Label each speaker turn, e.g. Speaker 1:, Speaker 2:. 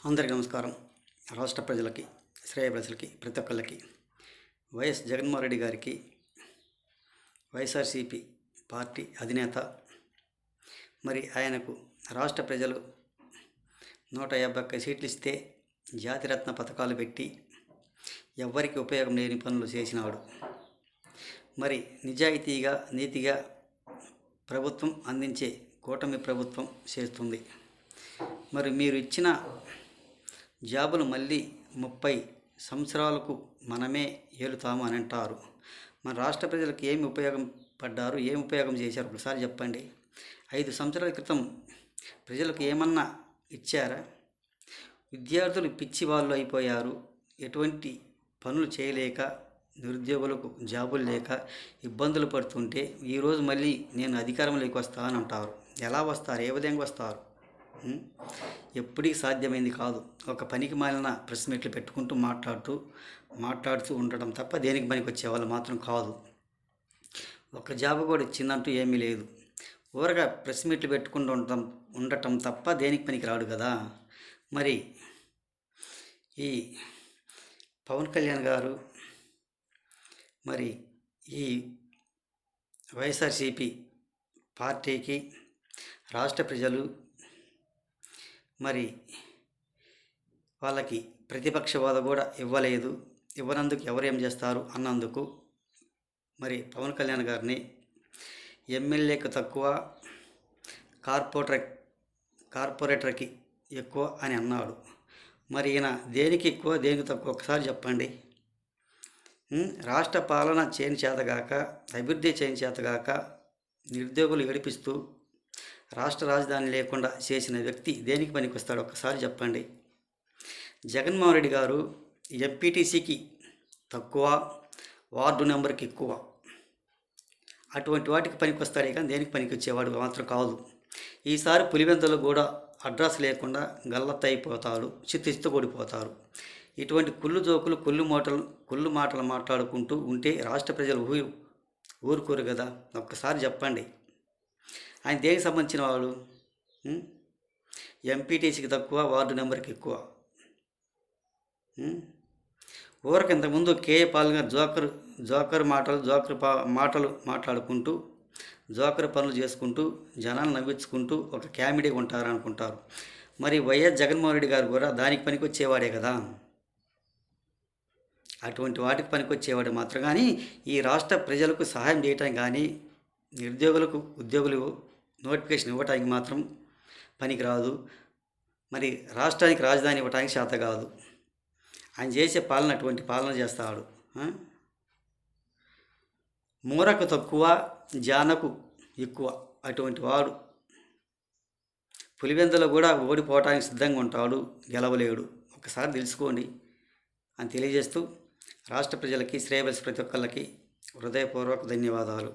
Speaker 1: అందరికీ నమస్కారం. రాష్ట్ర ప్రజలకి, శ్రేయభిలాషులకి, ప్రతి ఒక్కళ్ళకి వైఎస్ జగన్మోహన్ రెడ్డి గారికి వైఎస్ఆర్సీపీ పార్టీ అధినేత మరి ఆయనకు రాష్ట్ర ప్రజలు 151 సీట్లు ఇస్తే జాతిరత్న పథకాలు పెట్టి ఎవ్వరికి ఉపయోగం లేని పనులు చేసినాడు. మరి నిజాయితీగా నీతిగా ప్రభుత్వం అందించే కూటమి ప్రభుత్వం చేస్తుంది. మరి మీరు ఇచ్చిన జాబులు మళ్ళీ 30 సంవత్సరాలకు మనమే ఏలుతాము అని అంటారు. మన రాష్ట్ర ప్రజలకు ఏమి ఉపయోగం పడ్డారు, ఏమి ఉపయోగం చేశారు ఒకసారి చెప్పండి. 5 సంవత్సరాల క్రితం ప్రజలకు ఏమన్నా ఇచ్చారా? విద్యార్థులు పిచ్చి వాళ్ళు అయిపోయారు. ఎటువంటి పనులు చేయలేక, నిరుద్యోగులకు జాబులు లేక ఇబ్బందులు పడుతుంటే ఈరోజు మళ్ళీ నేను అధికారంలోకి వస్తాను అంటారు. ఎలా వస్తారు? ఏ విధంగా వస్తారు? ఎప్పటికీ సాధ్యమైంది కాదు. ఒక పనికి మాలిన ప్రెస్ మీట్లు పెట్టుకుంటూ మాట్లాడుతూ ఉండటం తప్ప దేనికి పనికి వచ్చేవాళ్ళు మాత్రం కాదు. ఒక జాబ్ కూడా ఇచ్చిందంటూ ఏమీ లేదు. ఊరగా ప్రెస్ మీట్లు పెట్టుకుంటూ ఉండటం తప్ప దేనికి పనికి రాడు కదా. మరి ఈ పవన్ కళ్యాణ్ గారు మరి ఈ వైఎస్ఆర్సీపీ పార్టీకి రాష్ట్ర ప్రజలు మరి వాళ్ళకి ప్రతిపక్ష హోదా కూడా ఇవ్వలేదు. ఇవ్వనందుకు ఎవరేం చేస్తారు అన్నందుకు మరి పవన్ కళ్యాణ్ గారిని ఎమ్మెల్యేకి తక్కువ, కార్పొరేటర్కి ఎక్కువ అని అన్నాడు. మరి ఈయన దేనికి ఎక్కువ, దేనికి తక్కువ ఒకసారి చెప్పండి. రాష్ట్ర పాలన చేయని చేతగాక, అభివృద్ధి చేయని చేతగాక, నిరుద్యోగులు ఏడిపిస్తూ రాష్ట్ర రాజధాని లేకుండా చేసిన వ్యక్తి దేనికి పనికి వస్తాడు ఒక్కసారి చెప్పండి. జగన్మోహన్ రెడ్డి గారు ఎంపీటీసీకి తక్కువ, వార్డు నెంబర్కి ఎక్కువ, అటువంటి వాటికి పనికి వస్తాడే కానీ దేనికి పనికి వచ్చేవాడు మాత్రం కాదు. ఈసారి పులివెందులు కూడా అడ్రస్ లేకుండా గల్లత్తైపోతాడు, చిత్తు కొడిపోతారు. ఇటువంటి కుళ్ళు జోకులు, కుళ్ళు మాటలు మాట్లాడుకుంటూ ఉంటే రాష్ట్ర ప్రజలు ఊరుకోరు కదా. ఒక్కసారి చెప్పండి, ఆయన దేనికి సంబంధించిన వాడు? ఎంపీటీసీకి తక్కువ, వార్డు నెంబర్కి ఎక్కువ. ఊరికి ఇంతకుముందు కేఏ పాల్ గారు జోకర్ మాటలు మాట్లాడుకుంటూ, జోకర్ పనులు చేసుకుంటూ, జనాలు నవ్వించుకుంటూ ఒక కామెడీగా ఉంటారనుకుంటారు. మరి వైఎస్ జగన్మోహన్ రెడ్డి గారు కూడా దానికి పనికొచ్చేవాడే కదా. అటువంటి వాటికి పనికొచ్చేవాడు మాత్రం. కానీ ఈ రాష్ట్ర ప్రజలకు సహాయం చేయటానికి కానీ, నిరుద్యోగులకు ఉద్యోగులు నోటిఫికేషన్ ఇవ్వటానికి మాత్రం పనికి రాదు. మరి రాష్ట్రానికి రాజధాని ఇవ్వటానికి చేత కాదు. ఆయన చేసే పాలన అటువంటి పాలన చేస్తాడు. మూరకు తక్కువ, జానకు ఎక్కువ, అటువంటి వాడు పులివెందులో కూడా ఓడిపోవటానికి సిద్ధంగా ఉంటాడు, గెలవలేడు. ఒకసారి తెలుసుకోండి అని తెలియజేస్తూ రాష్ట్ర ప్రజలకి, శ్రేయభిలాషి ప్రతి ఒక్కళ్ళకి హృదయపూర్వక ధన్యవాదాలు.